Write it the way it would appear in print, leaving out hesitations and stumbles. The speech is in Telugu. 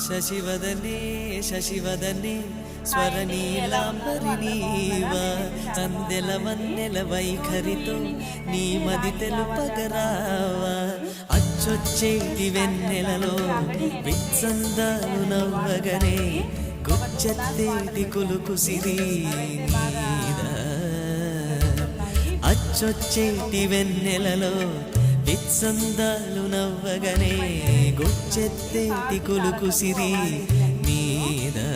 శశివదనే శశివదనే స్వరనీలాంబరి నీవా సందెల వన్నెల వైఖరితో నీ మది తెలుపగరావా అచ్చొచ్చేటి వెన్నెలలో విత్సందాలు నవ్వగనే గుచ్చెత్తేటి కులుకు సిరి నీదా అచ్చొచ్చేటి వెన్నెలలో విత్సందాలు నవ్వగనే గుచ్చెత్తేటి కులుకు సిరి నీదా